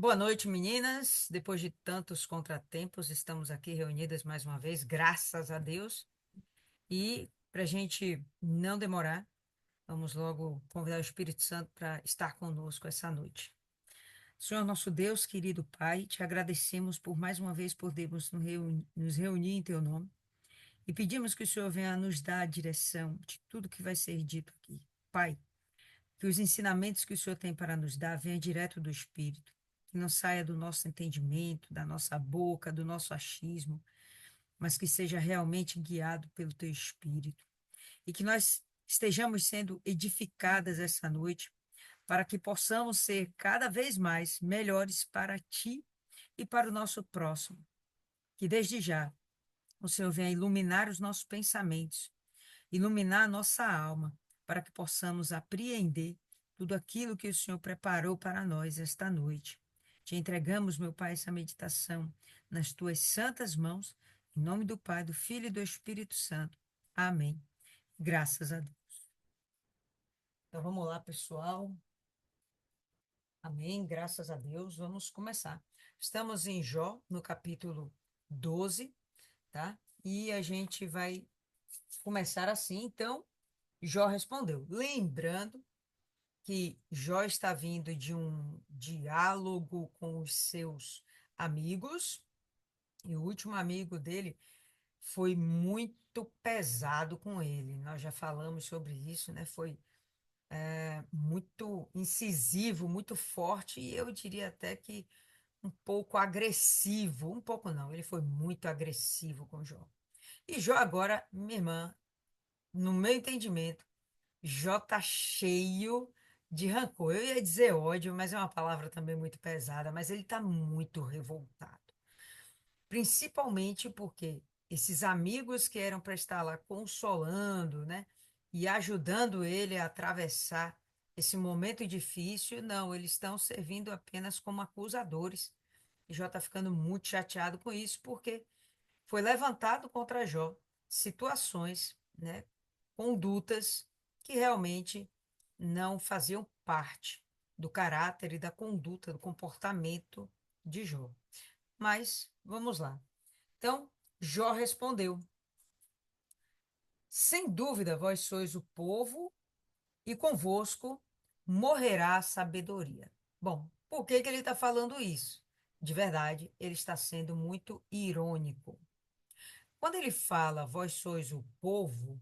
Boa noite, meninas. Depois de tantos contratempos, estamos aqui reunidas mais uma vez, graças a Deus. E para a gente não demorar, vamos logo convidar o Espírito Santo para estar conosco essa noite. Senhor, nosso Deus, querido Pai, te agradecemos por mais uma vez podermos nos reunir em Teu nome e pedimos que o Senhor venha nos dar a direção de tudo que vai ser dito aqui. Pai, que os ensinamentos que o Senhor tem para nos dar venham direto do Espírito, que não saia do nosso entendimento, da nossa boca, do nosso achismo, mas que seja realmente guiado pelo Teu Espírito. E que nós estejamos sendo edificadas essa noite, para que possamos ser cada vez mais melhores para Ti e para o nosso próximo. Que desde já o Senhor venha iluminar os nossos pensamentos, iluminar a nossa alma, para que possamos apreender tudo aquilo que o Senhor preparou para nós esta noite. Te entregamos, meu Pai, essa meditação nas tuas santas mãos, em nome do Pai, do Filho e do Espírito Santo. Amém. Graças a Deus. Então vamos lá, pessoal. Amém. Graças a Deus. Vamos começar. Estamos em Jó, no capítulo 12, tá? E a gente vai começar assim. Então, Jó respondeu, lembrando que Jó está vindo de um diálogo com os seus amigos, e o último amigo dele foi muito pesado com ele. Nós já falamos sobre isso, né? Foi muito incisivo, muito forte, e eu diria até que um pouco agressivo. Um pouco não, ele foi muito agressivo com Jó. E Jó agora, minha irmã, no meu entendimento, Jó tá cheio de rancor. Eu ia dizer ódio, mas é uma palavra também muito pesada, mas ele tá muito revoltado. Principalmente porque esses amigos que eram para estar lá consolando, né, e ajudando ele a atravessar esse momento difícil, não, eles estão servindo apenas como acusadores. E Jó está ficando muito chateado com isso, porque foi levantado contra Jó situações, né, condutas que realmente não faziam parte do caráter e da conduta, do comportamento de Jó. Mas vamos lá. Então, Jó respondeu: Sem dúvida, vós sois o povo, e convosco morrerá a sabedoria. Bom, por que que ele está falando isso? De verdade, ele está sendo muito irônico. Quando ele fala, vós sois o povo,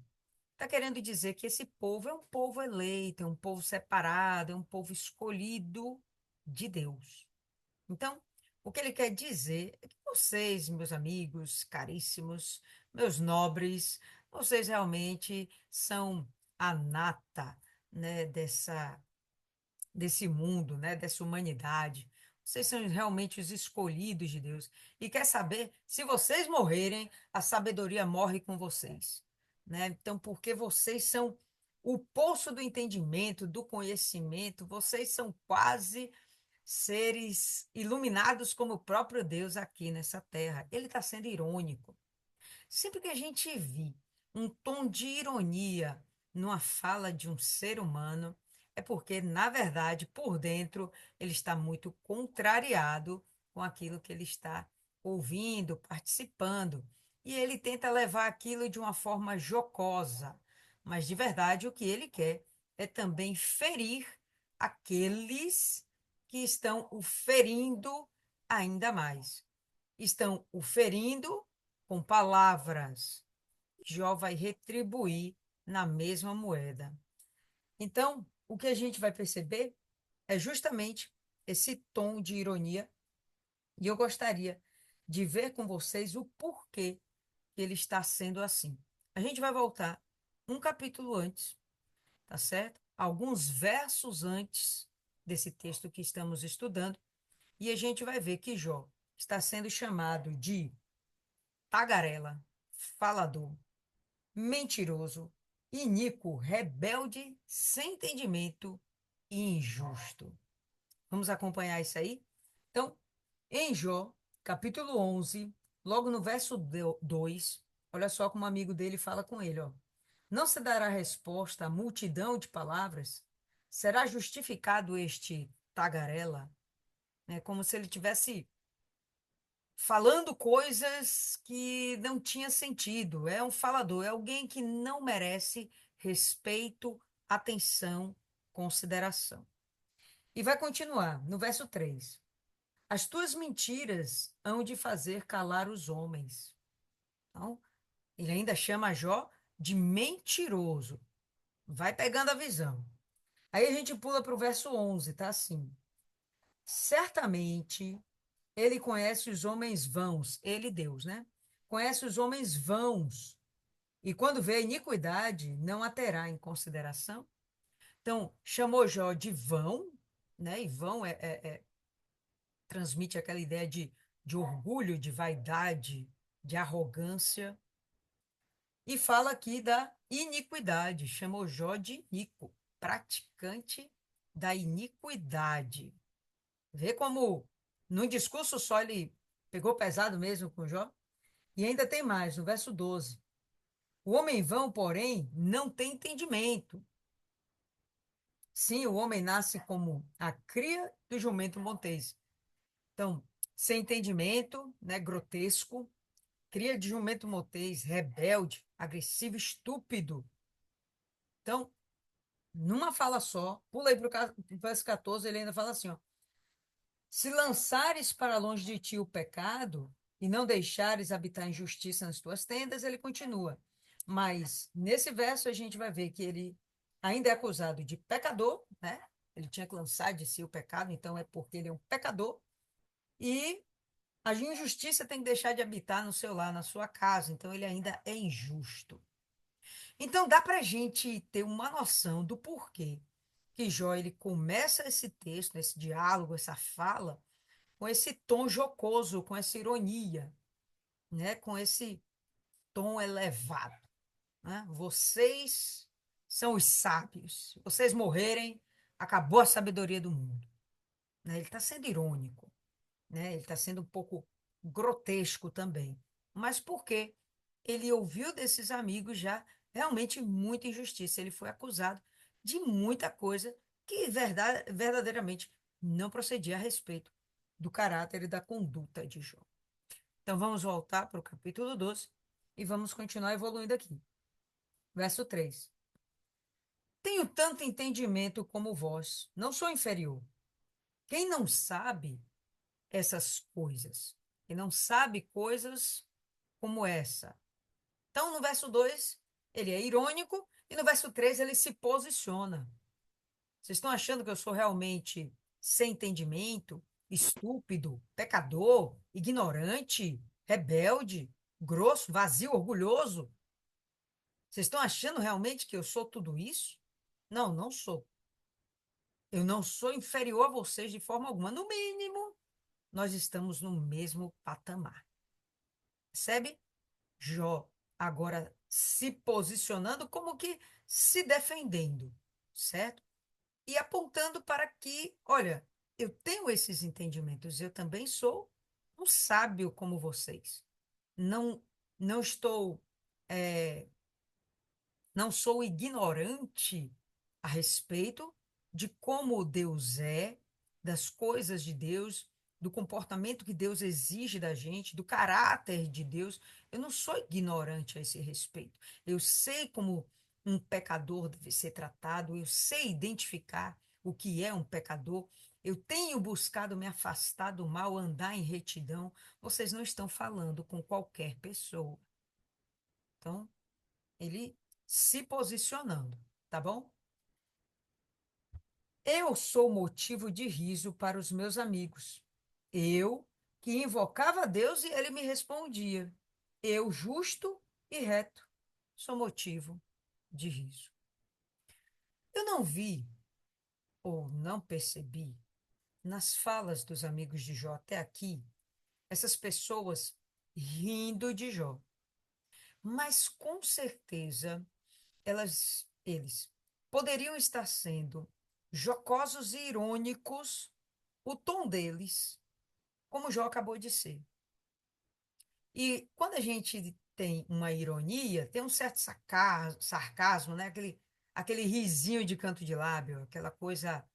está querendo dizer que esse povo é um povo eleito, é um povo separado, é um povo escolhido de Deus. Então, o que ele quer dizer é que vocês, meus amigos caríssimos, meus nobres, vocês realmente são a nata, né, desse mundo, né, dessa humanidade. Vocês são realmente os escolhidos de Deus. E quer saber, se vocês morrerem, a sabedoria morre com vocês, né? Então, porque vocês são o poço do entendimento, do conhecimento, vocês são quase seres iluminados como o próprio Deus aqui nessa terra. Ele está sendo irônico. Sempre que a gente vê um tom de ironia numa fala de um ser humano, é porque, na verdade, por dentro, ele está muito contrariado com aquilo que ele está ouvindo, participando. E ele tenta levar aquilo de uma forma jocosa. Mas, de verdade, o que ele quer é também ferir aqueles que estão o ferindo ainda mais. Estão o ferindo com palavras. Jó vai retribuir na mesma moeda. Então, o que a gente vai perceber é justamente esse tom de ironia, e eu gostaria de ver com vocês o porquê que ele está sendo assim. A gente vai voltar um capítulo antes, tá certo? Alguns versos antes desse texto que estamos estudando, e a gente vai ver que Jó está sendo chamado de tagarela, falador, mentiroso, iníquo, rebelde, sem entendimento e injusto. Vamos acompanhar isso aí? Então, em Jó, capítulo 11, logo no verso 2, olha só como um amigo dele fala com ele, ó. Não se dará resposta à multidão de palavras? Será justificado este tagarela? É como se ele tivesse falando coisas que não tinha sentido. É um falador, é alguém que não merece respeito, atenção, consideração. E vai continuar no verso 3. As tuas mentiras hão de fazer calar os homens. Então, ele ainda chama Jó de mentiroso. Vai pegando a visão. Aí a gente pula para o verso 11, tá assim. Certamente ele conhece os homens vãos, ele Deus, né? Conhece os homens vãos. E quando vê a iniquidade, não a terá em consideração. Então, chamou Jó de vão, né? E vão transmite aquela ideia de orgulho, de vaidade, de arrogância. E fala aqui da iniquidade, chamou Jó de iníquo, praticante da iniquidade. Vê como, num discurso só, ele pegou pesado mesmo com Jó? E ainda tem mais, no verso 12. O homem vão, porém, não tem entendimento. Sim, o homem nasce como a cria do jumento montês. Então, sem entendimento, né, grotesco, cria de jumento montês, rebelde, agressivo, estúpido. Então, numa fala só, pula aí para o verso 14, ele ainda fala assim, ó, se lançares para longe de ti o pecado e não deixares habitar injustiça nas tuas tendas, ele continua. Mas nesse verso a gente vai ver que ele ainda é acusado de pecador, né? Ele tinha que lançar de si o pecado, então é porque ele é um pecador. E a injustiça tem que deixar de habitar no seu lar, na sua casa, então ele ainda é injusto. Então dá para a gente ter uma noção do porquê que Jó ele começa esse texto, esse diálogo, essa fala, com esse tom jocoso, com essa ironia, né? Com esse tom elevado. Né? Vocês são os sábios. Se vocês morrerem, acabou a sabedoria do mundo. Né? Ele está sendo irônico, né? Ele está sendo um pouco grotesco também. Mas por quê? Ele ouviu desses amigos já realmente muita injustiça. Ele foi acusado de muita coisa que verdadeiramente não procedia a respeito do caráter e da conduta de Jó. Então vamos voltar para o capítulo 12 e vamos continuar evoluindo aqui. Verso 3. Tenho tanto entendimento como vós, não sou inferior. Quem não sabe essas coisas? Quem não sabe coisas como essa? Então, no verso 2 ele é irônico, e no verso 3 ele se posiciona. Vocês estão achando que eu sou realmente sem entendimento, estúpido, pecador, ignorante, rebelde, grosso, vazio, orgulhoso? Vocês estão achando realmente que eu sou tudo isso? Não, não sou. Eu não sou inferior a vocês de forma alguma. No mínimo, nós estamos no mesmo patamar. Percebe? Jó agora se posicionando como que se defendendo, certo? E apontando para que, olha, eu tenho esses entendimentos, eu também sou um sábio como vocês. Não, não estou, é, não sou ignorante a respeito de como Deus é, das coisas de Deus, do comportamento que Deus exige da gente, do caráter de Deus. Eu não sou ignorante a esse respeito. Eu sei como um pecador deve ser tratado, eu sei identificar o que é um pecador. Eu tenho buscado me afastar do mal, andar em retidão. Vocês não estão falando com qualquer pessoa. Então, ele se posicionando, tá bom? Eu sou motivo de riso para os meus amigos. Eu que invocava a Deus e ele me respondia. Eu, justo e reto, sou motivo de riso. Eu não vi ou não percebi nas falas dos amigos de Jó até aqui essas pessoas rindo de Jó, mas com certeza eles poderiam estar sendo jocosos e irônicos, o tom deles, como Jó acabou de ser. E quando a gente tem uma ironia, tem um certo sarcasmo, né? Aquele risinho de canto de lábio, aquela coisa,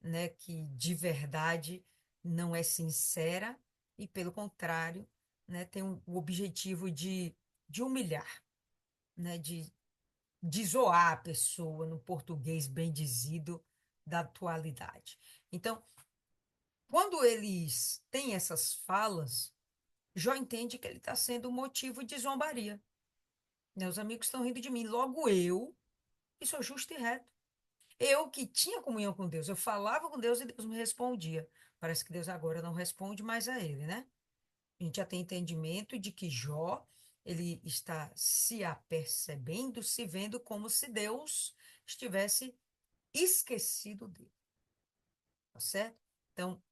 né, que de verdade não é sincera e, pelo contrário, né, tem o objetivo de humilhar, né, de zoar a pessoa no português bem dizido da atualidade. Então, quando eles têm essas falas, Jó entende que ele está sendo motivo de zombaria. Né? Os amigos estão rindo de mim. Logo eu, que sou justo e reto. Eu que tinha comunhão com Deus, eu falava com Deus e Deus me respondia. Parece que Deus agora não responde mais a ele, né? A gente já tem entendimento de que Jó, ele está se apercebendo, se vendo como se Deus estivesse esquecido dele, tá certo? Então,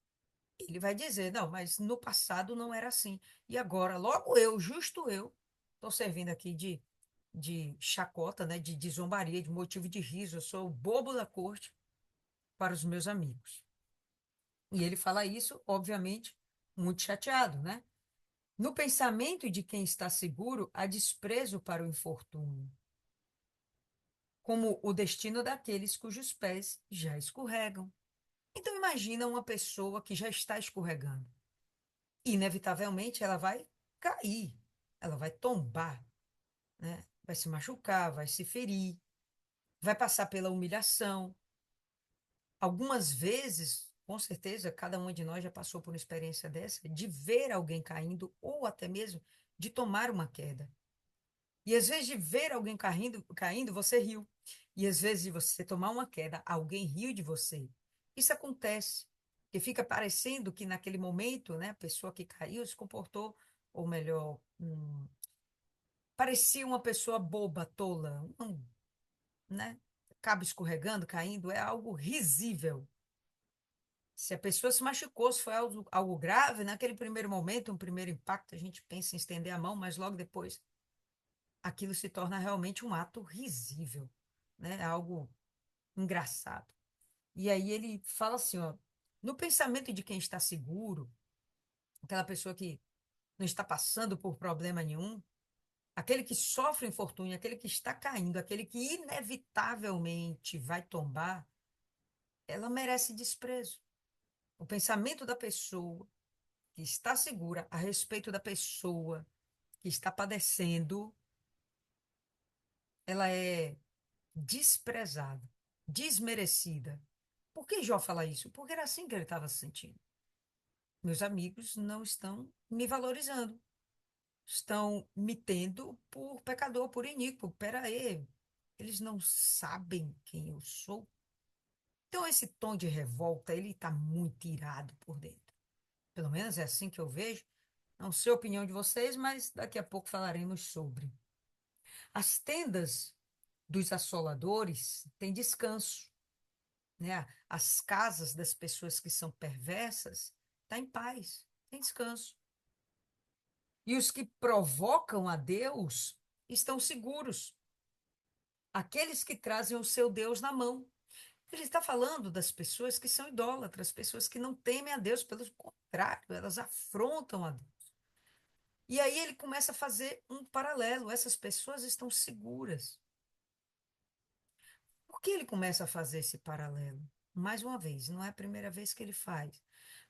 ele vai dizer, não, mas no passado não era assim. E agora, logo eu, justo eu, estou servindo aqui de chacota, né, de zombaria, de motivo de riso. Eu sou o bobo da corte para os meus amigos. E ele fala isso, obviamente, muito chateado, né? No pensamento de quem está seguro, há desprezo para o infortúnio, como o destino daqueles cujos pés já escorregam. Então imagina uma pessoa que já está escorregando. Inevitavelmente ela vai cair, ela vai tombar, né? Vai se machucar, vai se ferir, vai passar pela humilhação. Algumas vezes, com certeza, cada um de nós já passou por uma experiência dessa, de ver alguém caindo ou até mesmo de tomar uma queda. E às vezes de ver alguém caindo, você riu. E às vezes de você tomar uma queda, alguém riu de você. Isso acontece. Porque fica parecendo que naquele momento, né, a pessoa que caiu se comportou, ou melhor, parecia uma pessoa boba, tola, né? Acaba escorregando, caindo, é algo risível. Se a pessoa se machucou, se foi algo grave, naquele primeiro momento, um primeiro impacto, a gente pensa em estender a mão, mas logo depois aquilo se torna realmente um ato risível, né? Algo engraçado. E aí ele fala assim, ó, no pensamento de quem está seguro, aquela pessoa que não está passando por problema nenhum, aquele que sofre infortúnio, aquele que está caindo, aquele que inevitavelmente vai tombar, ela merece desprezo. O pensamento da pessoa que está segura a respeito da pessoa que está padecendo, ela é desprezada, desmerecida. Por que Jó fala isso? Porque era assim que ele estava se sentindo. Meus amigos não estão me valorizando, estão me tendo por pecador, por iníquo. Pera aí, eles não sabem quem eu sou. Então esse tom de revolta, ele está muito irado por dentro. Pelo menos é assim que eu vejo. Não sei a opinião de vocês, mas daqui a pouco falaremos sobre. As tendas dos assoladores têm descanso, né? As casas das pessoas que são perversas estão em paz, têm descanso. E os que provocam a Deus estão seguros. Aqueles que trazem o seu Deus na mão. Ele está falando das pessoas que são idólatras, pessoas que não temem a Deus, pelo contrário, elas afrontam a Deus. E aí ele começa a fazer um paralelo. Essas pessoas estão seguras. Por que ele começa a fazer esse paralelo? Mais uma vez, não é a primeira vez que ele faz.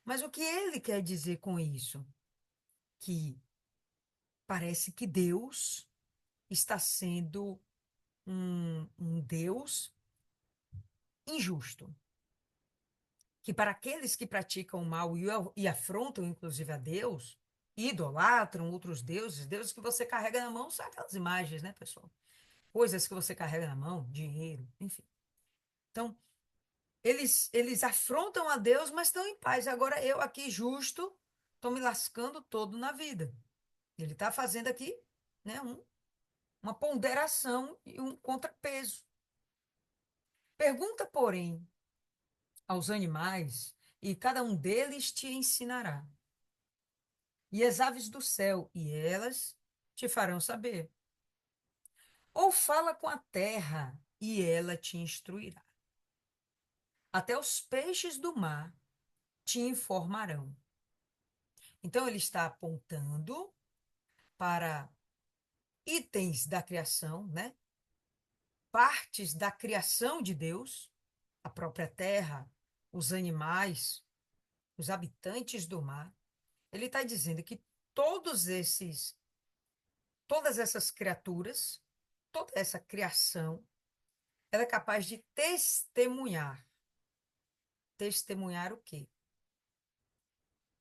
Mas o que ele quer dizer com isso? Que parece que Deus está sendo um Deus injusto. Que para aqueles que praticam o mal e afrontam inclusive a Deus, idolatram outros deuses, deuses que você carrega na mão, são aquelas imagens, né, pessoal? Coisas que você carrega na mão, dinheiro, enfim. Então, eles afrontam a Deus, mas estão em paz. Agora eu aqui, justo, estou me lascando todo na vida. Ele está fazendo aqui, né, uma ponderação e um contrapeso. Pergunta, porém, aos animais, e cada um deles te ensinará. E as aves do céu, e elas te farão saber. Ou fala com a terra, e ela te instruirá. Até os peixes do mar te informarão. Então, ele está apontando para itens da criação, né? Partes da criação de Deus, a própria terra, os animais. os habitantes do mar, ele está dizendo que todos esses, todas essas criaturas, toda essa criação, ela é capaz de testemunhar. Testemunhar o quê?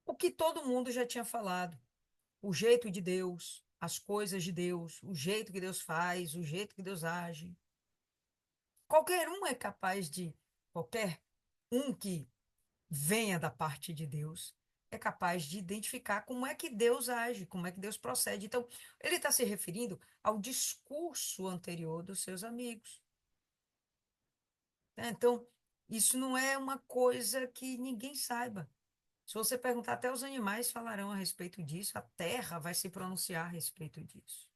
O que todo mundo já tinha falado. O jeito de Deus, as coisas de Deus, o jeito que Deus faz, o jeito que Deus age. Qualquer um é capaz de, qualquer um que venha da parte de Deus, é capaz de identificar como é que Deus age, como é que Deus procede. Então, ele está se referindo ao discurso anterior dos seus amigos, né? Então, isso não é uma coisa que ninguém saiba. Se você perguntar, até os animais falarão a respeito disso, a terra vai se pronunciar a respeito disso.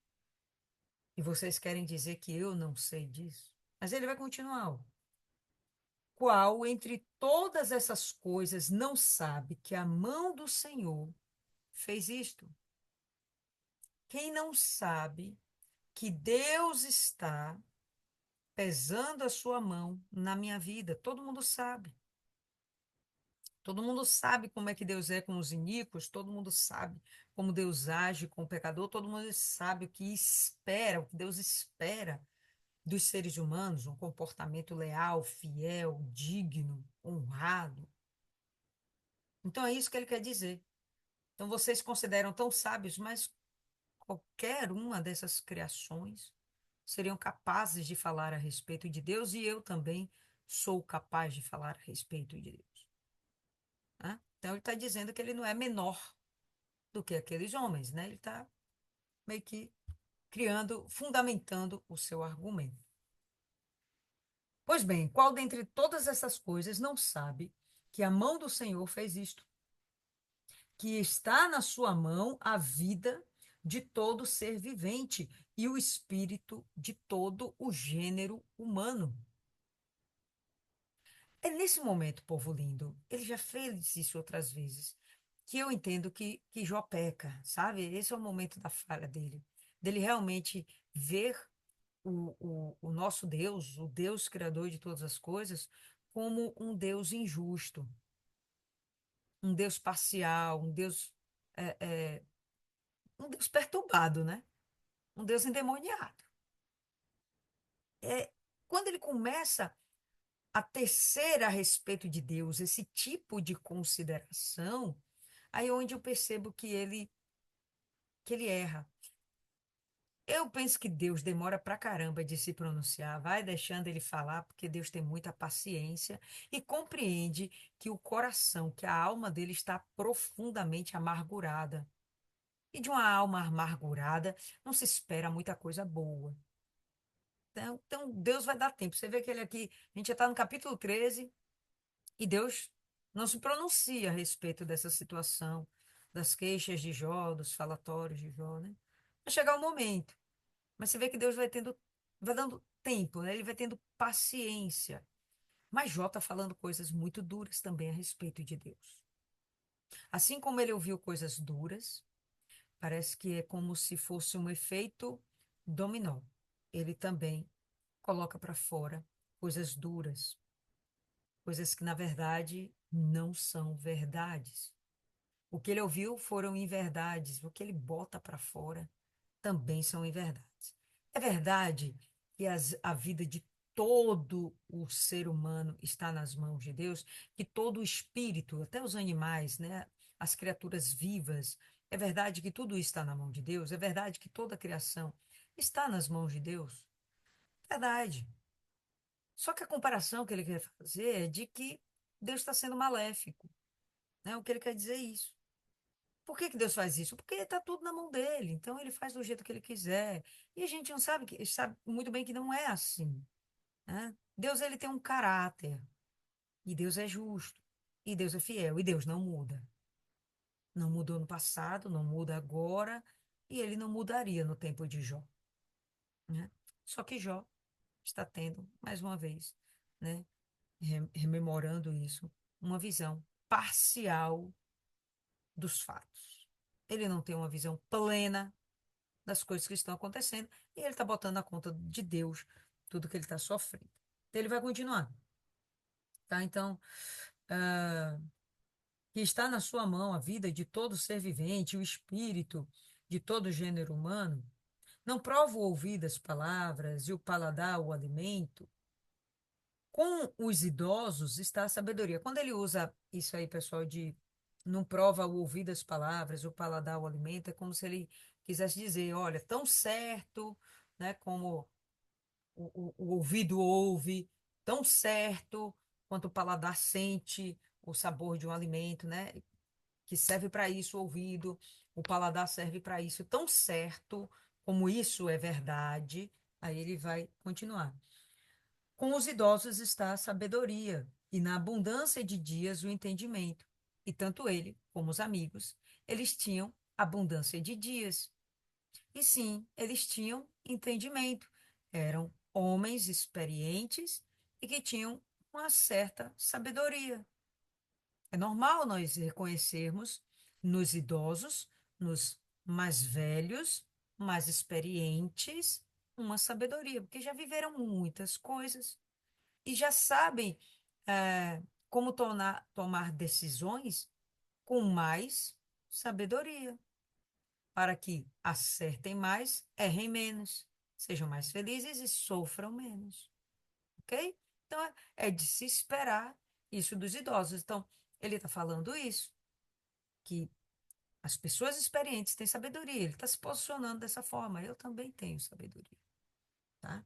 E vocês querem dizer que eu não sei disso? Mas ele vai continuar. Ó. Qual entre todas essas coisas não sabe que a mão do Senhor fez isto? Quem não sabe que Deus está pesando a sua mão na minha vida? Todo mundo sabe. Todo mundo sabe como é que Deus é com os iníquos, todo mundo sabe como Deus age com o pecador, todo mundo sabe o que espera, o que Deus espera dos seres humanos, um comportamento leal, fiel, digno, honrado. Então é isso que ele quer dizer. Então vocês consideram tão sábios, mas qualquer uma dessas criações seriam capazes de falar a respeito de Deus e eu também sou capaz de falar a respeito de Deus. Né? Então ele está dizendo que ele não é menor do que aqueles homens, né? Ele está meio que criando, fundamentando o seu argumento. Pois bem, qual dentre todas essas coisas não sabe que a mão do Senhor fez isto? Que está na sua mão a vida de todo ser vivente e o espírito de todo o gênero humano. É nesse momento, povo lindo, ele já fez isso outras vezes, que eu entendo que Jó peca, sabe? Esse é o momento da falha dele, dele realmente ver o nosso Deus, o Deus criador de todas as coisas, como um Deus injusto, um Deus parcial, é, é, um Deus perturbado, né? Um Deus endemoniado. É, quando ele começa a tecer a respeito de Deus esse tipo de consideração, aí é onde eu percebo que ele erra. Eu penso que Deus demora pra caramba de se pronunciar, vai deixando ele falar, porque Deus tem muita paciência e compreende que o coração, que a alma dele está profundamente amargurada. E de uma alma amargurada não se espera muita coisa boa. Então Deus vai dar tempo. Você vê que ele aqui, a gente já está no capítulo 13 e Deus não se pronuncia a respeito dessa situação, das queixas de Jó, dos falatórios de Jó, né? Vai chegar o momento. Mas você vê que Deus vai dando tempo, né? Ele vai tendo paciência. Mas Jó está falando coisas muito duras também a respeito de Deus. Assim como ele ouviu coisas duras, parece que é como se fosse um efeito dominó. Ele também coloca para fora coisas duras, coisas que na verdade não são verdades. O que ele ouviu foram inverdades, o que ele bota para fora também são inverdades. É verdade que a vida de todo o ser humano está nas mãos de Deus, que todo o espírito, até os animais, né, as criaturas vivas, é verdade que tudo está na mão de Deus, é verdade que toda a criação está nas mãos de Deus. Verdade. Só que a comparação que ele quer fazer é de que Deus está sendo maléfico, né? O que ele quer dizer é isso. Por que que Deus faz isso? Porque está tudo na mão dele, então ele faz do jeito que ele quiser. E a gente não sabe, sabe muito bem que não é assim, né? Deus ele tem um caráter, e Deus é justo, e Deus é fiel, e Deus não muda. Não mudou no passado, não muda agora, e ele não mudaria no tempo de Jó, né? Só que Jó está tendo, mais uma vez, né, rememorando isso, uma visão parcial dos fatos. Ele não tem uma visão plena das coisas que estão acontecendo e ele está botando na conta de Deus tudo que ele está sofrendo. Então, ele vai continuar, tá? Então, o que está na sua mão a vida de todo ser vivente, o espírito de todo gênero humano, não prova o ouvido as palavras e o paladar o alimento? Com os idosos está a sabedoria. Quando ele usa isso aí, pessoal, de não prova o ouvido as palavras, o paladar o alimento, é como se ele quisesse dizer, olha, tão certo, né, como o ouvido ouve, tão certo quanto o paladar sente o sabor de um alimento, né, que serve para isso o ouvido, o paladar serve para isso, tão certo como isso é verdade, aí ele vai continuar. Com os idosos está a sabedoria, e na abundância de dias o entendimento. E tanto ele como os amigos, eles tinham abundância de dias. E sim, eles tinham entendimento. Eram homens experientes e que tinham uma certa sabedoria. É normal nós reconhecermos nos idosos, nos mais velhos, mais experientes, uma sabedoria, porque já viveram muitas coisas e já sabem como tomar decisões com mais sabedoria, para que acertem mais, errem menos, sejam mais felizes e sofram menos, ok? Então, é de se esperar isso dos idosos. Então, ele está falando isso, que as pessoas experientes têm sabedoria. Ele está se posicionando dessa forma. Eu também tenho sabedoria, tá?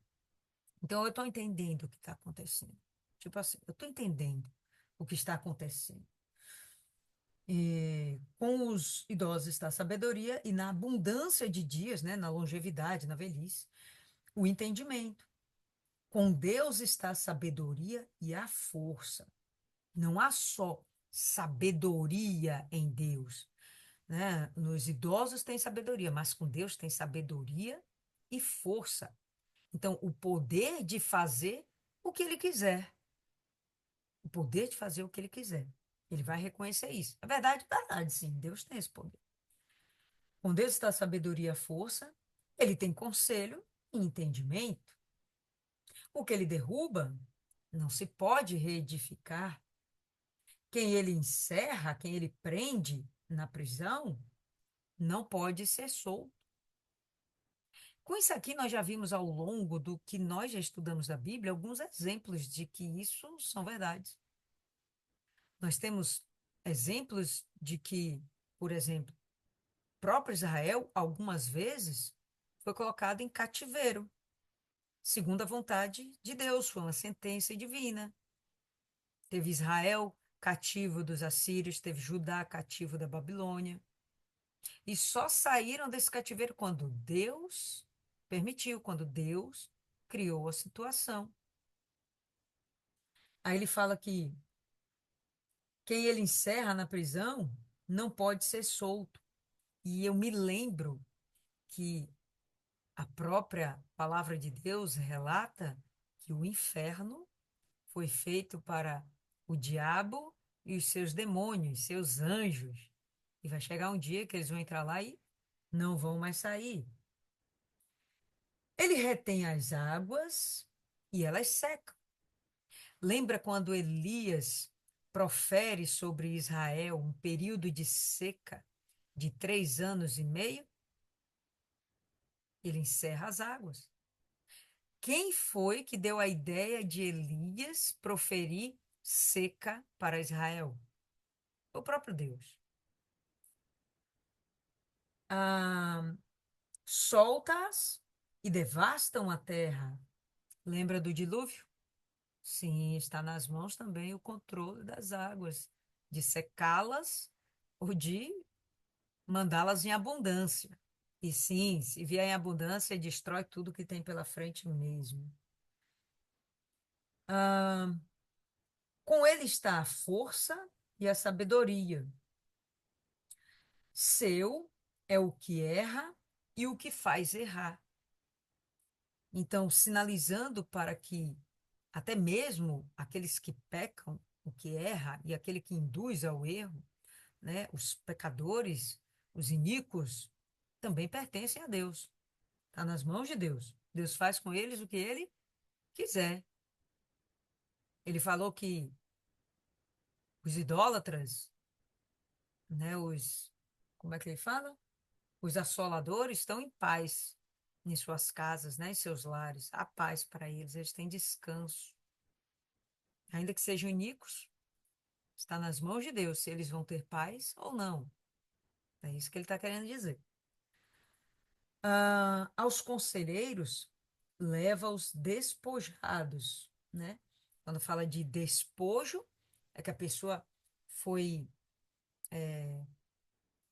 Então, eu estou entendendo o que está acontecendo. Tipo assim, eu estou entendendo o que está acontecendo. E com os idosos está a sabedoria e na abundância de dias, né, na longevidade, na velhice, o entendimento. Com Deus está a sabedoria e a força. Não há só sabedoria em Deus, né? Nos idosos tem sabedoria, mas com Deus tem sabedoria e força. Então, o poder de fazer o que ele quiser. O poder de fazer o que ele quiser. Ele vai reconhecer isso. É verdade, sim. Deus tem esse poder. Com Deus está a sabedoria e a força. Ele tem conselho e entendimento. O que ele derruba não se pode reedificar. Quem ele encerra, quem ele prende na prisão, não pode ser solto. Com isso aqui, nós já vimos ao longo do que nós já estudamos da Bíblia alguns exemplos de que isso são verdades. Nós temos exemplos de que, por exemplo, próprio Israel, algumas vezes, foi colocado em cativeiro, segundo a vontade de Deus, foi uma sentença divina. Teve Israel cativo dos assírios, teve Judá cativo da Babilônia. E só saíram desse cativeiro quando Deus permitiu, quando Deus criou a situação. Aí ele fala que quem ele encerra na prisão não pode ser solto. E eu me lembro que a própria palavra de Deus relata que o inferno foi feito para o diabo e os seus demônios, seus anjos. E vai chegar um dia que eles vão entrar lá e não vão mais sair. Ele retém as águas e elas secam. Lembra quando Elias profere sobre Israel um período de seca de 3 anos e meio? Ele encerra as águas. Quem foi que deu a ideia de Elias proferir seca para Israel? O próprio Deus. Ah, soltas e devastam a terra. Lembra do dilúvio? Sim, está nas mãos também o controle das águas, de secá-las ou de mandá-las em abundância. E sim, se vier em abundância, destrói tudo que tem pela frente mesmo. Ah, com ele está a força e a sabedoria. Seu é o que erra e o que faz errar. Então, sinalizando para que até mesmo aqueles que pecam, o que erra e aquele que induz ao erro, né, os pecadores, os iníquos, também pertencem a Deus. Está nas mãos de Deus. Deus faz com eles o que ele quiser. Ele falou que os idólatras né? Como é que ele fala? Os assoladores estão em paz em suas casas, né? Em seus lares. Há paz para eles, eles têm descanso. Ainda que sejam iníquos, está nas mãos de Deus se eles vão ter paz ou não. É isso que ele está querendo dizer. Aos conselheiros, leva os despojados, né? Quando fala de despojo, é que a pessoa foi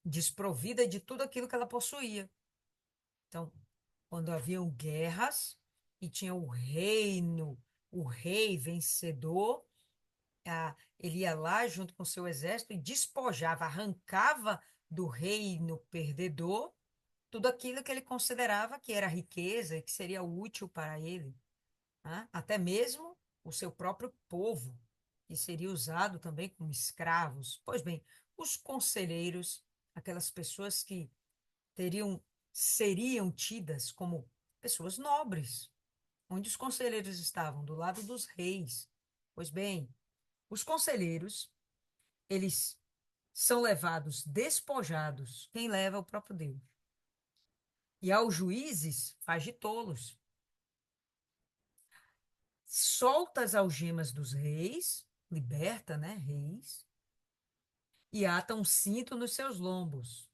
desprovida de tudo aquilo que ela possuía. Então, quando haviam guerras e tinha o rei vencedor, ele ia lá junto com seu exército e despojava, arrancava do reino perdedor tudo aquilo que ele considerava que era riqueza e que seria útil para ele, né? Até mesmo o seu próprio povo, que seria usado também como escravos. Pois bem, os conselheiros, aquelas pessoas que teriam, seriam tidas como pessoas nobres, onde os conselheiros estavam? Do lado dos reis. Pois bem, os conselheiros, eles são levados despojados. Quem leva é o próprio Deus. E aos juízes faz de tolos. Solta as algemas dos reis, liberta, né, reis, e ata um cinto nos seus lombos.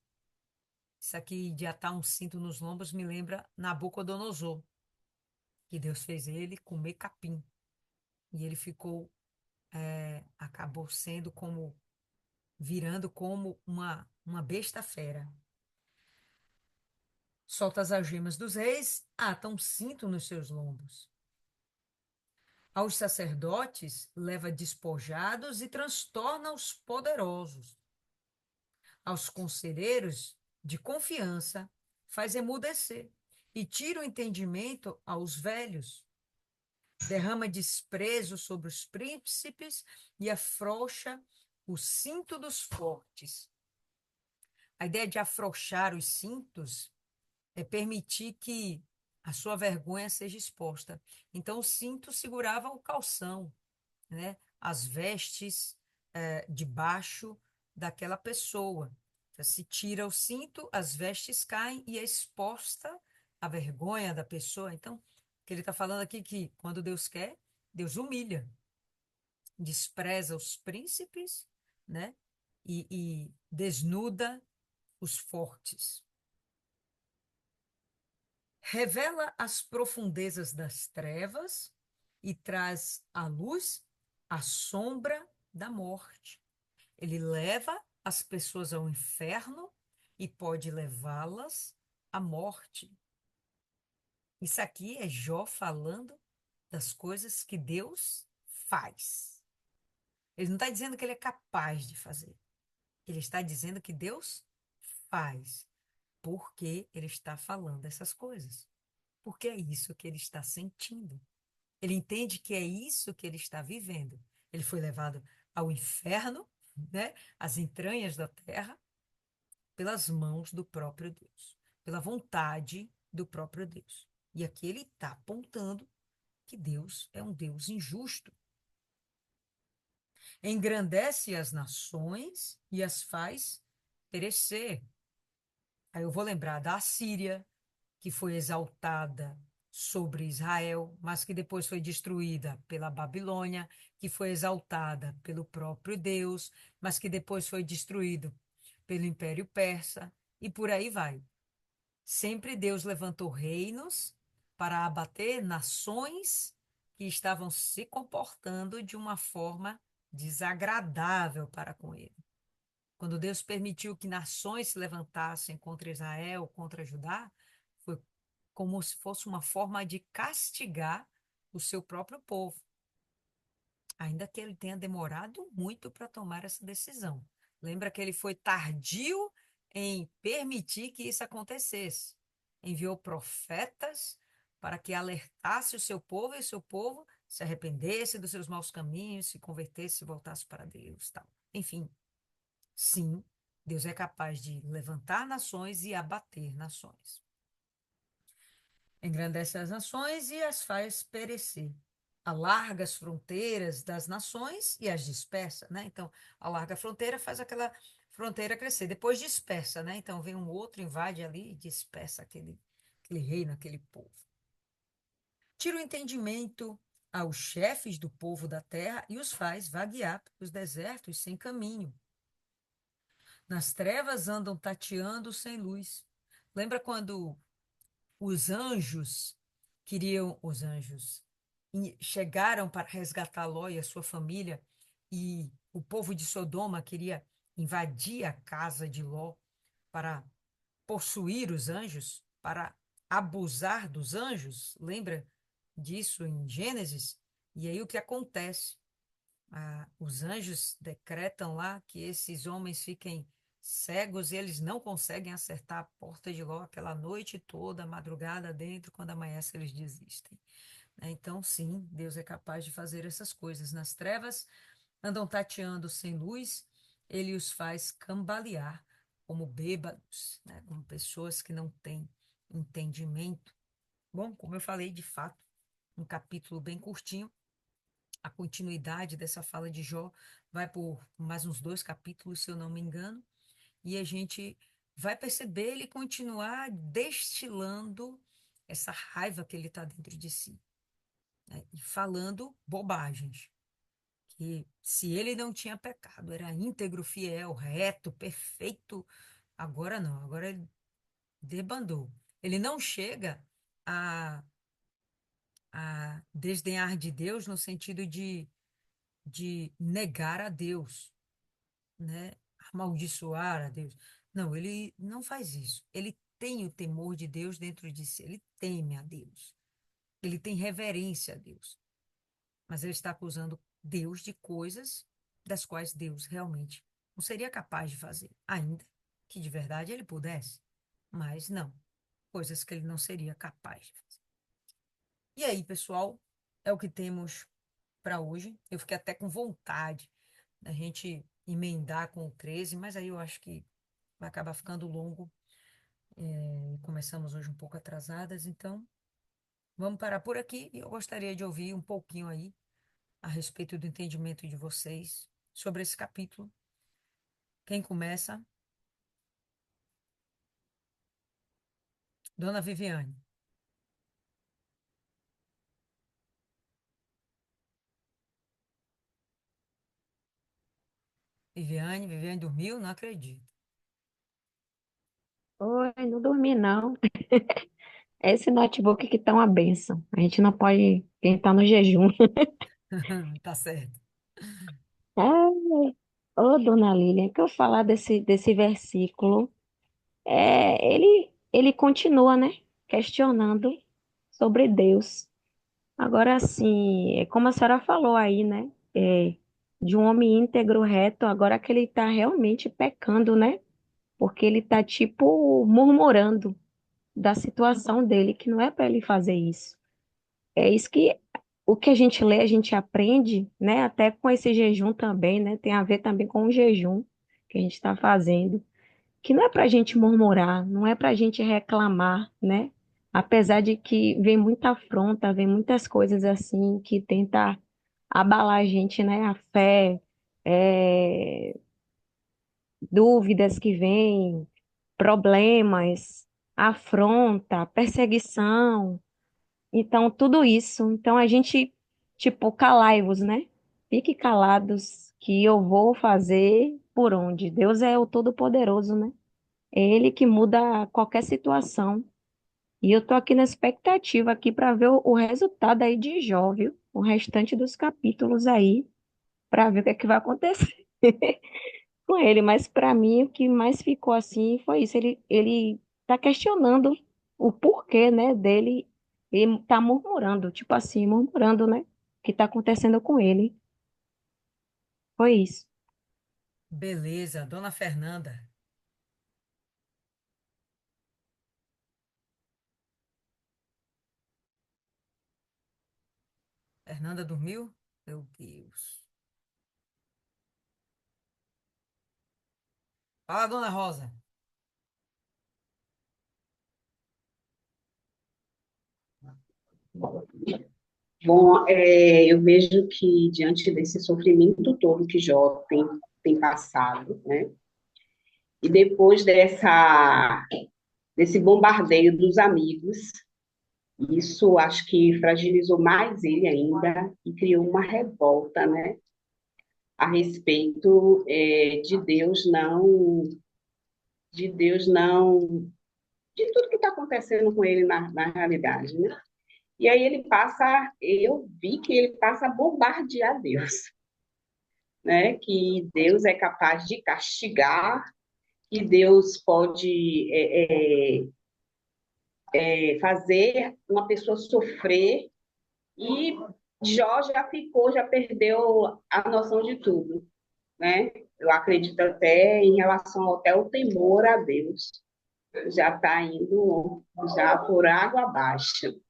Isso aqui de atar um cinto nos lombos me lembra Nabucodonosor, que Deus fez ele comer capim. E ele ficou, acabou sendo como, virando como uma besta fera. Solta as algemas dos reis, ata um cinto nos seus lombos. Aos sacerdotes, leva despojados e transtorna os poderosos. Aos conselheiros, de confiança, faz emudecer e tira o entendimento aos velhos. Derrama desprezo sobre os príncipes e afrouxa o cinto dos fortes. A ideia de afrouxar os cintos é permitir que a sua vergonha seja exposta. Então, o cinto segurava o calção, né? As vestes debaixo daquela pessoa. Então, se tira o cinto, as vestes caem e é exposta a vergonha da pessoa. Então, o que ele está falando aqui é que quando Deus quer, Deus humilha, despreza os príncipes, né? E desnuda os fortes. Revela as profundezas das trevas e traz à luz a sombra da morte. Ele leva as pessoas ao inferno e pode levá-las à morte. Isso aqui é Jó falando das coisas que Deus faz. Ele não está dizendo que ele é capaz de fazer. Ele está dizendo que Deus faz, porque ele está falando essas coisas. Porque é isso que ele está sentindo. Ele entende que é isso que ele está vivendo. Ele foi levado ao inferno, né? Às entranhas da terra, pelas mãos do próprio Deus, pela vontade do próprio Deus. E aqui ele está apontando que Deus é um Deus injusto. Engrandece as nações e as faz perecer. Aí eu vou lembrar da Assíria, que foi exaltada sobre Israel, mas que depois foi destruída pela Babilônia, que foi exaltada pelo próprio Deus, mas que depois foi destruído pelo Império Persa, e por aí vai. Sempre Deus levantou reinos para abater nações que estavam se comportando de uma forma desagradável para com ele. Quando Deus permitiu que nações se levantassem contra Israel, contra Judá, foi como se fosse uma forma de castigar o seu próprio povo, ainda que ele tenha demorado muito para tomar essa decisão. Lembra que ele foi tardio em permitir que isso acontecesse. Enviou profetas para que alertasse o seu povo e o seu povo se arrependesse dos seus maus caminhos, se convertesse e voltasse para Deus, tal. Enfim, sim, Deus é capaz de levantar nações e abater nações. Engrandece as nações e as faz perecer. alarga as fronteiras das nações e as dispersa, né? Então, alarga a fronteira, faz aquela fronteira crescer, depois dispersa, né? Então, vem um outro, invade ali e dispersa aquele reino, aquele povo. Tira o entendimento aos chefes do povo da terra e os faz vaguear pelos desertos sem caminho. Nas trevas andam tateando sem luz. Lembra quando os anjos os anjos chegaram para resgatar Ló e a sua família, e o povo de Sodoma queria invadir a casa de Ló para possuir os anjos, para abusar dos anjos? Lembra disso em Gênesis? E aí o que acontece? Os anjos decretam lá que esses homens fiquem cegos e eles não conseguem acertar a porta de Ló aquela noite toda, a madrugada dentro, quando amanhece eles desistem. Então, sim, Deus é capaz de fazer essas coisas. Nas trevas andam tateando sem luz, ele os faz cambalear como bêbados, né? Como pessoas que não têm entendimento. Bom, como eu falei, de fato, um capítulo bem curtinho, a continuidade dessa fala de Jó vai por mais uns 2 capítulos, se eu não me engano, e a gente vai perceber ele continuar destilando essa raiva que ele está dentro de si, né? E falando bobagens. Que se ele não tinha pecado, era íntegro, fiel, reto, perfeito, agora não, agora ele debandou. Ele não chega a, a desdenhar de Deus no sentido de negar a Deus, né? Amaldiçoar a Deus. Não, ele não faz isso. Ele tem o temor de Deus dentro de si. Ele teme a Deus. Ele tem reverência a Deus. Mas ele está acusando Deus de coisas das quais Deus realmente não seria capaz de fazer, ainda que de verdade ele pudesse. Mas não, coisas que ele não seria capaz de fazer. E aí, pessoal, é o que temos para hoje. Eu fiquei até com vontade da gente emendar com o 13, mas aí eu acho que vai acabar ficando longo. Começamos hoje um pouco atrasadas, então vamos parar por aqui. E eu gostaria de ouvir um pouquinho aí a respeito do entendimento de vocês sobre esse capítulo. Quem começa? Dona Viviane. Viviane dormiu? Não acredito. Oi, não dormi não. Esse notebook que tá uma benção. A gente não pode, quem tá no jejum. Tá certo. Ai, ô, dona Lilian, que eu falar desse versículo, ele continua, né? Questionando sobre Deus. Agora, assim, é como a senhora falou aí, né? De um homem íntegro, reto, agora que ele tá realmente pecando, né? Porque ele tá, tipo, murmurando da situação dele, que não é para ele fazer isso. É isso que o que a gente lê, a gente aprende, né? Até com esse jejum também, né? Tem a ver também com o jejum que a gente está fazendo, que não é para a gente murmurar, não é para a gente reclamar, né? Apesar de que vem muita afronta, vem muitas coisas assim que tenta abalar a gente, né? A fé, é, dúvidas que vêm, problemas, afronta, perseguição. Então, tudo isso. Então, a gente, tipo, calai-vos, né? Fique calados, que eu vou fazer por onde. Deus é o Todo-Poderoso, né? É Ele que muda qualquer situação. E eu tô aqui na expectativa aqui para ver o resultado aí de Jó, viu? O restante dos capítulos aí, para ver o que é que vai acontecer com ele. Mas para mim, o que mais ficou assim foi isso. Ele tá questionando o porquê, né, dele. Ele tá murmurando, tipo assim, murmurando, né? O que tá acontecendo com ele. Foi isso. Beleza, Dona Fernanda. Fernanda dormiu? Meu Deus. Fala, Dona Rosa. Bom, eu vejo que diante desse sofrimento todo que Jó tem passado, né? E depois desse bombardeio dos amigos, isso acho que fragilizou mais ele ainda e criou uma revolta, né? A respeito de Deus não, de tudo que está acontecendo com ele na realidade, né? E aí eu vi que ele passa a bombardear Deus, né? Que Deus é capaz de castigar, que Deus pode fazer uma pessoa sofrer, e Jó já perdeu a noção de tudo, né? Eu acredito até em relação até o temor a Deus, já está indo já por água abaixo,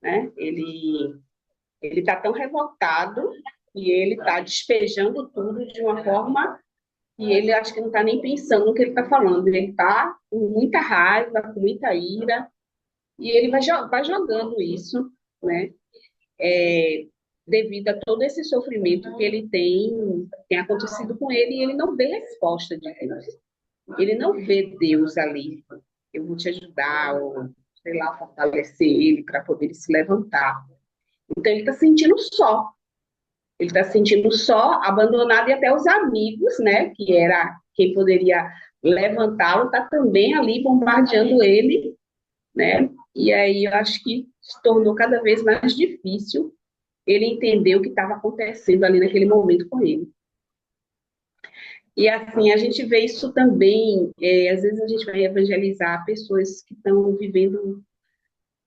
né? Ele está tão revoltado e ele está despejando tudo de uma forma e ele acho que não está nem pensando no que ele está falando. Ele está com muita raiva, com muita ira, e ele vai jogando isso, né? É, devido a todo esse sofrimento que ele tem acontecido com ele, e ele não vê resposta de Deus. Ele não vê Deus ali. Eu vou te ajudar, ou sei lá, fortalecer ele para poder ele se levantar. Então ele está sentindo só. Ele está se sentindo só, abandonado, e até os amigos, né, que era quem poderia levantá-lo, está também ali bombardeando ele, né? E aí eu acho que se tornou cada vez mais difícil ele entender o que estava acontecendo ali naquele momento com ele. E assim, a gente vê isso também, às vezes a gente vai evangelizar pessoas que estão vivendo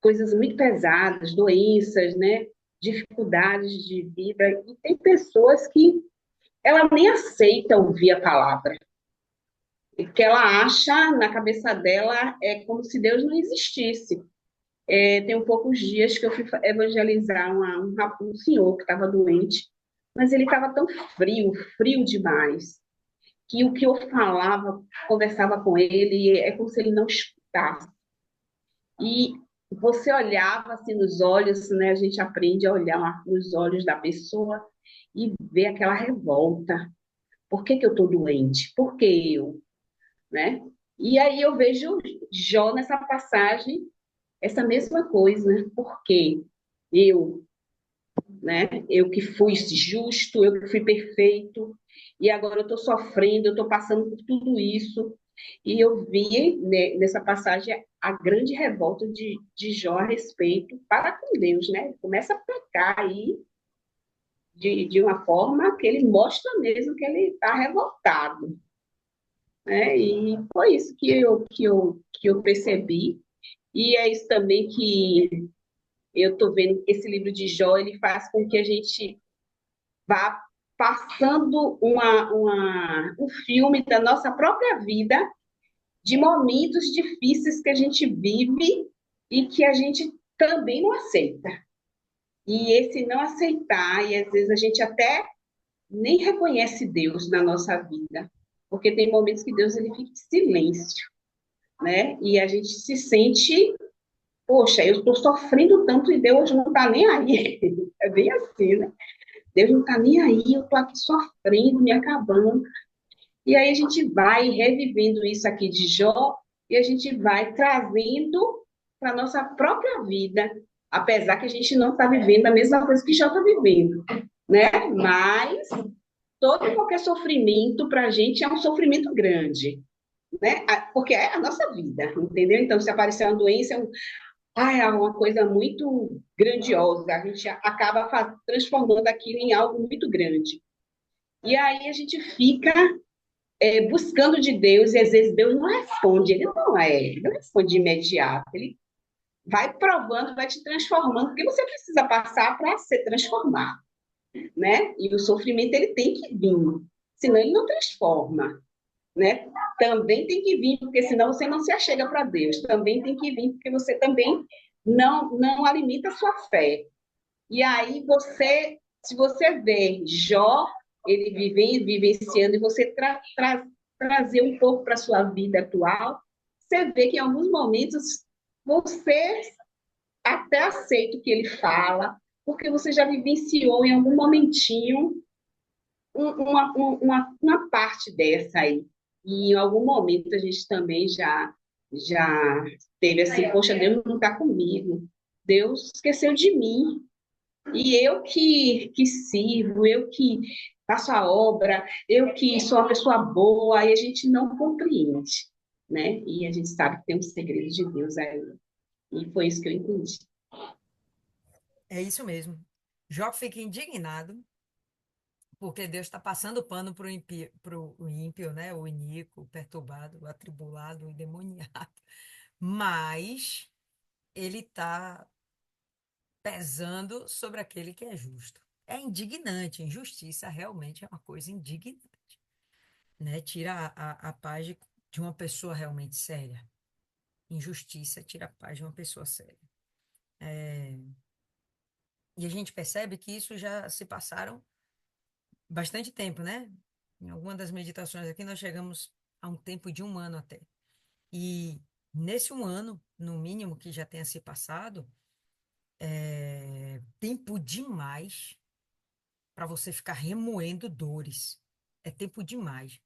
coisas muito pesadas, doenças, né? Dificuldades de vida, e tem pessoas que ela nem aceita ouvir a palavra, porque ela acha, na cabeça dela, é como se Deus não existisse. Tem um poucos dias que eu fui evangelizar um senhor que estava doente, mas ele estava tão frio, frio demais, que o que eu falava, conversava com ele, é como se ele não escutasse. E você olhava assim nos olhos, né? A gente aprende a olhar nos olhos da pessoa e ver aquela revolta. Por que que eu estou doente? Por que eu? Né? E aí eu vejo Jó nessa passagem, essa mesma coisa, né? Porque eu, né? Eu que fui justo, eu que fui perfeito, e agora eu estou sofrendo, eu estou passando por tudo isso. E eu vi, né, nessa passagem a grande revolta de Jó a respeito para com Deus, né? Ele começa a pecar aí de uma forma que ele mostra mesmo que ele está revoltado, né? E foi isso que eu percebi. E é isso também que eu estou vendo que esse livro de Jó, ele faz com que a gente vá passando um filme da nossa própria vida, de momentos difíceis que a gente vive e que a gente também não aceita. E esse não aceitar, e às vezes a gente até nem reconhece Deus na nossa vida, porque tem momentos que Deus ele fica em silêncio, né? E a gente se sente, poxa, eu estou sofrendo tanto e Deus não está nem aí. É bem assim, né? Deus não está nem aí, eu estou aqui sofrendo, me acabando. E aí a gente vai revivendo isso aqui de Jó e a gente vai trazendo para a nossa própria vida, apesar que a gente não está vivendo a mesma coisa que Jó está vivendo, né? Mas todo e qualquer sofrimento para a gente é um sofrimento grande, né? Porque é a nossa vida, entendeu? Então, se aparecer uma doença, é uma coisa muito grandiosa, a gente acaba transformando aquilo em algo muito grande. E aí a gente fica buscando de Deus, e às vezes Deus não responde, ele não responde de imediato, ele vai provando, vai te transformando, porque você precisa passar para ser transformado, né? E o sofrimento ele tem que vir, senão ele não transforma, né? Também tem que vir, porque senão você não se achega para Deus. Também tem que vir, porque você também não alimenta a sua fé. E aí se você vê Jó, ele vivenciando, e você trazer um pouco para a sua vida atual, você vê que em alguns momentos você até aceita o que ele fala, porque você já vivenciou em algum momentinho uma parte dessa aí. E em algum momento a gente também já teve assim, poxa, Deus não está comigo, Deus esqueceu de mim, e eu que sirvo, eu que faço a obra, eu que sou uma pessoa boa, e a gente não compreende, né? E a gente sabe que tem um segredo de Deus aí. E foi isso que eu entendi. É isso mesmo. Jó fica indignado porque Deus está passando pano para o ímpio, né? O iníquo, o perturbado, o atribulado, o endemoniado. Mas ele está pesando sobre aquele que é justo. É indignante, injustiça realmente é uma coisa indignante, né? Tira a paz de uma pessoa realmente séria. Injustiça tira a paz de uma pessoa séria. É, e a gente percebe que isso já se passaram bastante tempo, né? Em alguma das meditações aqui nós chegamos a um tempo de 1 ano até. E nesse 1 ano, no mínimo que já tenha se passado, é tempo demais para você ficar remoendo dores. É tempo demais.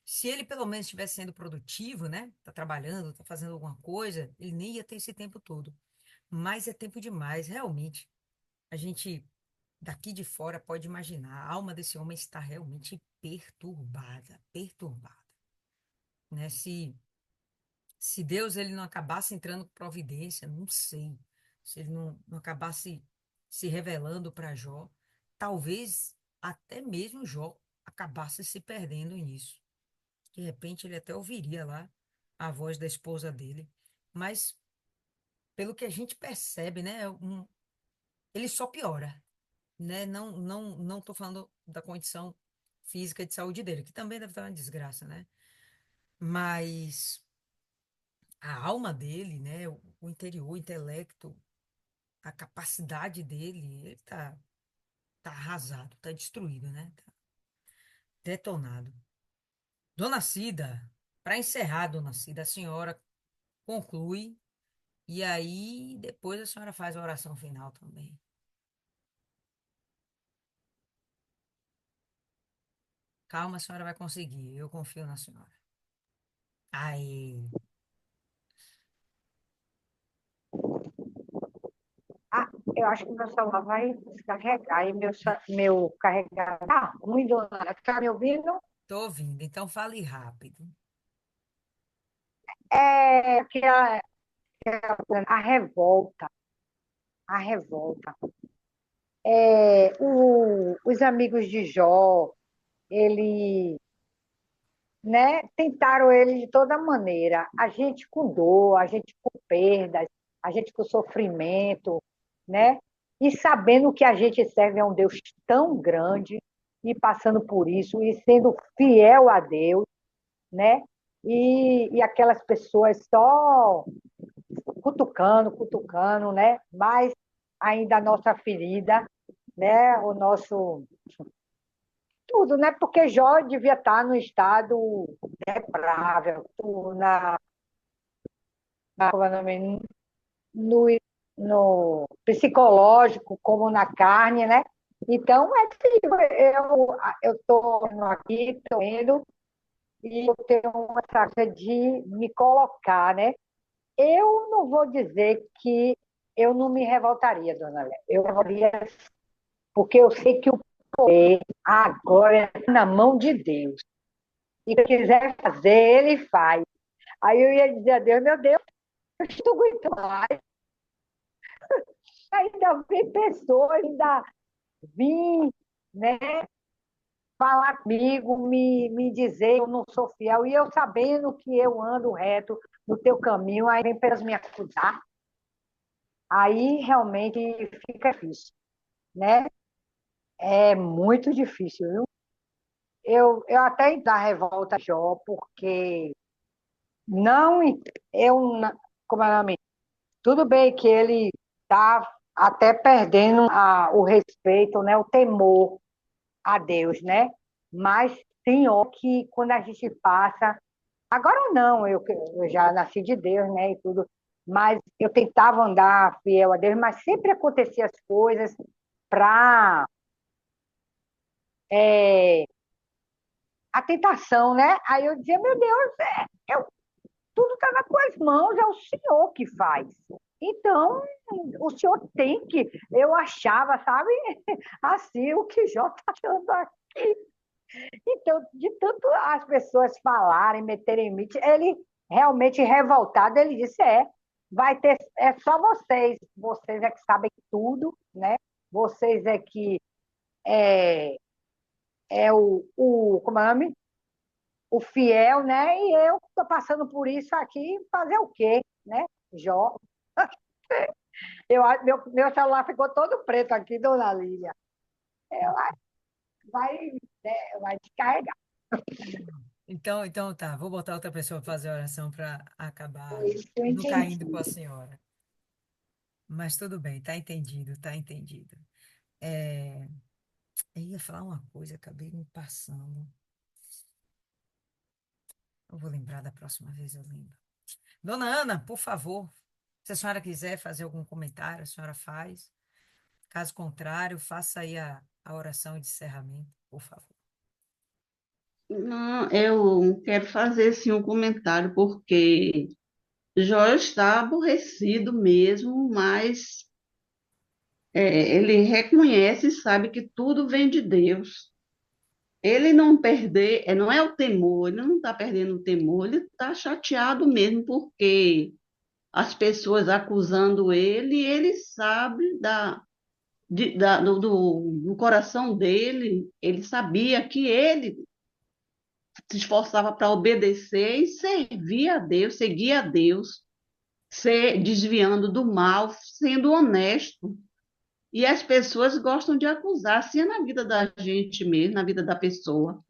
Se ele pelo menos estivesse sendo produtivo, né? Tá trabalhando, tá fazendo alguma coisa, ele nem ia ter esse tempo todo. Mas é tempo demais, realmente. A gente daqui de fora pode imaginar, a alma desse homem está realmente perturbada, perturbada, né? Se Deus ele não acabasse entrando com providência, não sei. Se ele não acabasse se revelando para Jó, talvez até mesmo Jó acabasse se perdendo nisso. De repente ele até ouviria lá a voz da esposa dele. Mas, pelo que a gente percebe, né, ele só piora, né? Não estou falando da condição física de saúde dele, que também deve estar uma desgraça, né? Mas a alma dele, né? O interior, o intelecto, a capacidade dele, ele tá arrasado, tá destruído, né? Tá detonado. Dona Cida, para encerrar, Dona Cida, a senhora conclui e aí depois a senhora faz a oração final também. Calma, a senhora vai conseguir, eu confio na senhora. Aí, Ah, eu acho que meu celular vai descarregar e meu carregador tá ruim, dona. Tá me ouvindo? tô ouvindo, então fale rápido. É que a revolta, a revolta. Os amigos de Jó, ele, né, tentaram ele de toda maneira. A gente com dor, a gente com perdas, a gente com sofrimento, né? E sabendo que a gente serve a um Deus tão grande e passando por isso e sendo fiel a Deus, né? E aquelas pessoas só cutucando, cutucando, né? Mas ainda a nossa ferida, né? O nosso tudo, né? Porque Jó devia estar no estado deplorável, como é o nome? no, no psicológico, como na carne, né? Então, é difícil. Eu estou aqui, estou indo, e eu tenho uma taxa de me colocar, né? Eu não vou dizer que eu não me revoltaria, dona Léa. Eu revoltaria porque eu sei que o poder agora é na mão de Deus. E se quiser fazer, ele faz. Aí eu ia dizer a Deus, meu Deus, eu estou aguentando mais. Ainda vem pessoas, ainda vim, né, falar comigo, me dizer que eu não sou fiel, e eu sabendo que eu ando reto no teu caminho, aí vem pelas me acusar, aí realmente fica difícil, né? É muito difícil, viu? Eu até da revolta, Jó, porque não, eu, como é o nome? Tudo bem que ele está até perdendo o respeito, né, o temor a Deus, né? Mas tem hora que quando a gente passa, agora não, eu já nasci de Deus, né, e tudo, mas eu tentava andar fiel a Deus, mas sempre acontecia as coisas para a tentação, né? Aí eu dizia, meu Deus, tudo está nas tuas mãos, é o Senhor que faz. Então, o Senhor tem que. Eu achava, sabe, assim, o que Jó está dando aqui. Então, de tanto as pessoas falarem, meterem limite, ele realmente revoltado, ele disse: vai ter, é só vocês é que sabem tudo, né? Vocês é que é, como é o nome? O fiel, né? E eu estou passando por isso aqui, fazer o quê, né? Jó. Meu celular ficou todo preto aqui, dona Lília. Eu acho que vai descarregar. Então tá, vou botar outra pessoa para fazer a oração para acabar Foi isso que eu não caindo com a entendi. senhora. Mas tudo bem, tá entendido, tá entendido. É, eu ia falar uma coisa, acabei me passando. Eu vou lembrar da próxima vez, eu lembro. Dona Ana, por favor, se a senhora quiser fazer algum comentário, a senhora faz. Caso contrário, faça aí a oração de encerramento, por favor. Não, eu quero fazer sim um comentário, porque Jó está aborrecido mesmo, mas ele reconhece e sabe que tudo vem de Deus. Ele não perder, não é o temor, ele não está perdendo o temor, ele está chateado mesmo, porque as pessoas acusando ele, e ele sabe do coração dele, ele sabia que ele se esforçava para obedecer e servir a Deus, seguir a Deus, desviando do mal, sendo honesto. E as pessoas gostam de acusar, assim é na vida da gente mesmo, na vida da pessoa.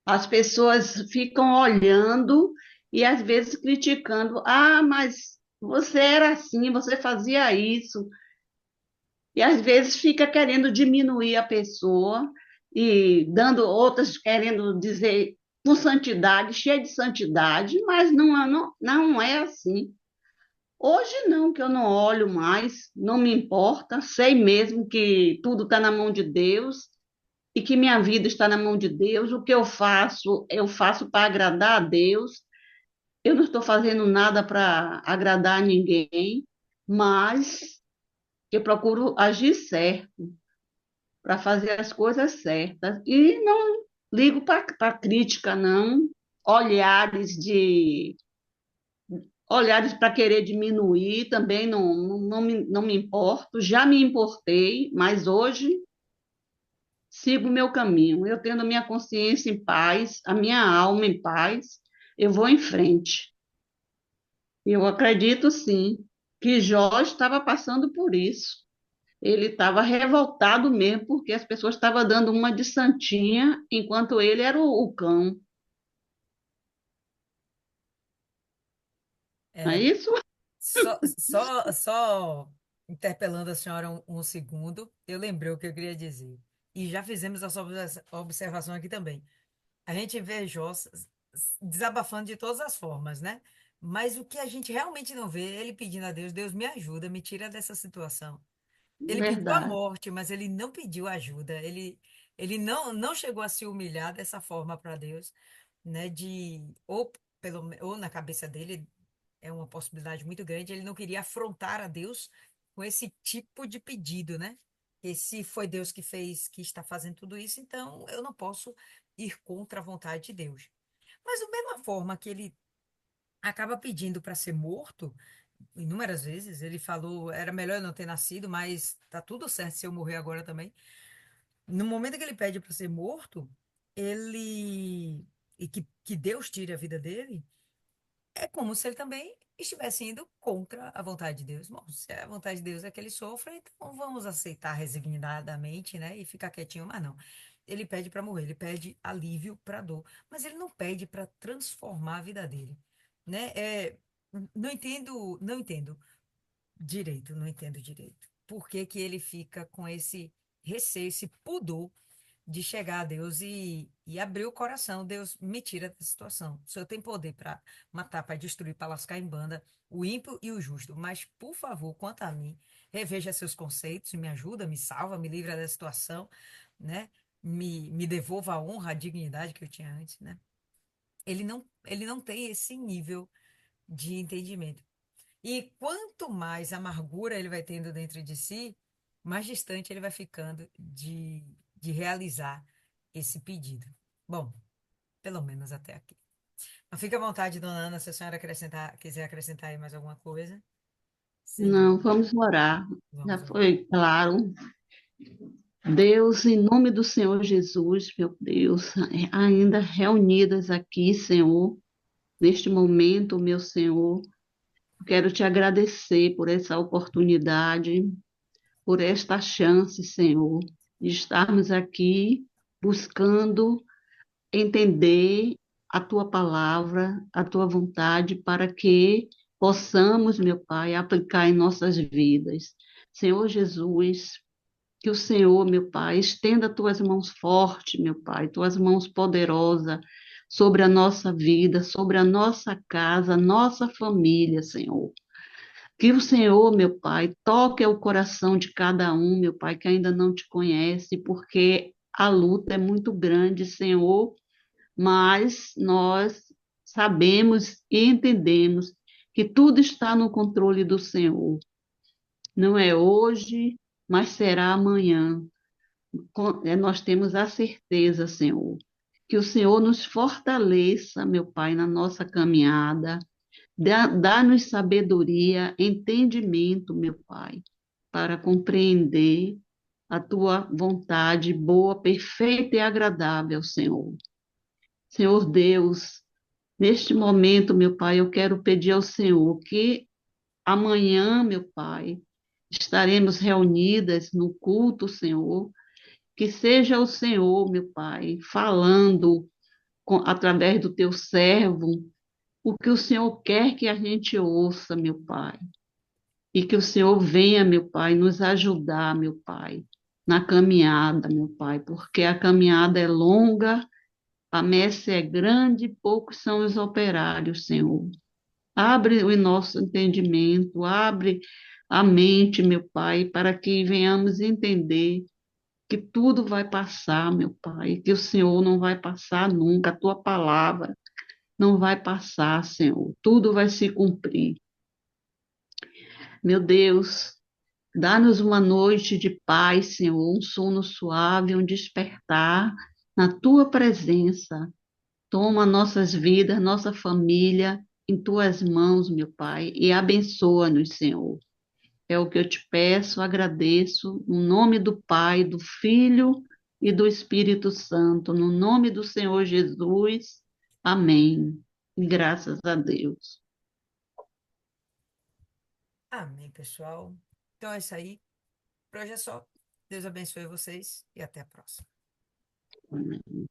As pessoas ficam olhando e às vezes criticando. Ah, mas você era assim, você fazia isso. E às vezes fica querendo diminuir a pessoa e dando outras querendo dizer com santidade, cheia de santidade, mas não é assim. Hoje não, que eu não olho mais, não me importa, sei mesmo que tudo está na mão de Deus e que minha vida está na mão de Deus. O que eu faço para agradar a Deus. Eu não estou fazendo nada para agradar a ninguém, mas eu procuro agir certo, para fazer as coisas certas. E não ligo para crítica, não. Olhares de olhares para querer diminuir também não me importo. Já me importei, mas hoje sigo o meu caminho. Eu tendo a minha consciência em paz, a minha alma em paz, eu vou em frente. Eu acredito sim que Jó estava passando por isso. Ele estava revoltado mesmo, porque as pessoas estavam dando uma de santinha, enquanto ele era o cão. Não é É, isso? só interpelando a senhora um segundo, eu lembrei o que eu queria dizer. E já fizemos essa observação aqui também. A gente vê Jó desabafando de todas as formas, né? Mas o que a gente realmente não vê é ele pedindo a Deus, Deus me ajuda, me tira dessa situação. Ele pediu a Verdade, morte, mas ele não pediu ajuda. Ele não chegou a se humilhar dessa forma para Deus, né? Ou na cabeça dele é uma possibilidade muito grande. Ele não queria afrontar a Deus com esse tipo de pedido, né? E se foi Deus que fez, que está fazendo tudo isso, então eu não posso ir contra a vontade de Deus. Mas da mesma forma que ele acaba pedindo para ser morto, inúmeras vezes, ele falou, era melhor eu não ter nascido, mas tá tudo certo se eu morrer agora também. No momento que ele pede para ser morto, ele e que Deus tire a vida dele, é como se ele também estivesse indo contra a vontade de Deus. Bom, se a vontade de Deus é que ele sofra, então vamos aceitar resignadamente, né, e ficar quietinho, mas não. Ele pede para morrer, ele pede alívio para dor, mas ele não pede para transformar a vida dele, né? Não entendo direito, não entendo direito. Por que que ele fica com esse receio, esse pudor de chegar a Deus e abrir o coração. Deus me tira da situação. O Senhor tem poder para matar, para destruir, para lascar em banda o ímpio e o justo. Mas, por favor, quanto a mim, reveja seus conceitos, me ajuda, me salva, me livra da situação, né? Me devolva a honra, a dignidade que eu tinha antes, né? Ele não tem esse nível de entendimento. E quanto mais amargura ele vai tendo dentro de si, mais distante ele vai ficando de realizar esse pedido. Bom, pelo menos até aqui. Mas fique à vontade, dona Ana, se a senhora quiser acrescentar aí mais alguma coisa. Sem Não, vamos orar. Já Vamos lá. foi claro. Deus, em nome do Senhor Jesus, meu Deus, ainda reunidas aqui, Senhor, neste momento, meu Senhor, quero te agradecer por essa oportunidade, por esta chance, Senhor, de estarmos aqui buscando entender a tua palavra, a tua vontade, para que possamos, meu Pai, aplicar em nossas vidas. Senhor Jesus, que o Senhor, meu Pai, estenda tuas mãos fortes, meu Pai, tuas mãos poderosas sobre a nossa vida, sobre a nossa casa, nossa família, Senhor. Que o Senhor, meu Pai, toque o coração de cada um, meu Pai, que ainda não te conhece, porque a luta é muito grande, Senhor, mas nós sabemos e entendemos que tudo está no controle do Senhor. Não é hoje, mas será amanhã. Nós temos a certeza, Senhor, que o Senhor nos fortaleça, meu Pai, na nossa caminhada, dá-nos sabedoria, entendimento, meu Pai, para compreender a tua vontade boa, perfeita e agradável, Senhor. Senhor Deus, neste momento, meu Pai, eu quero pedir ao Senhor que amanhã, meu Pai, estaremos reunidas no culto, Senhor, que seja o Senhor, meu Pai, falando através do teu servo o que o Senhor quer que a gente ouça, meu Pai. E que o Senhor venha, meu Pai, nos ajudar, meu Pai, na caminhada, meu Pai, porque a caminhada é longa, a messe é grande, poucos são os operários, Senhor. Abre o nosso entendimento, abre a mente, meu Pai, para que venhamos entender que tudo vai passar, meu Pai, que o Senhor não vai passar nunca, a tua palavra não vai passar, Senhor, tudo vai se cumprir. Meu Deus, dá-nos uma noite de paz, Senhor, um sono suave, um despertar na tua presença. Toma nossas vidas, nossa família em tuas mãos, meu Pai, e abençoa-nos, Senhor. É o que eu te peço, agradeço, no nome do Pai, do Filho e do Espírito Santo, no nome do Senhor Jesus. Amém. E graças a Deus. Amém, pessoal. Então é isso aí. Por hoje é só. Deus abençoe vocês e até a próxima. Amém.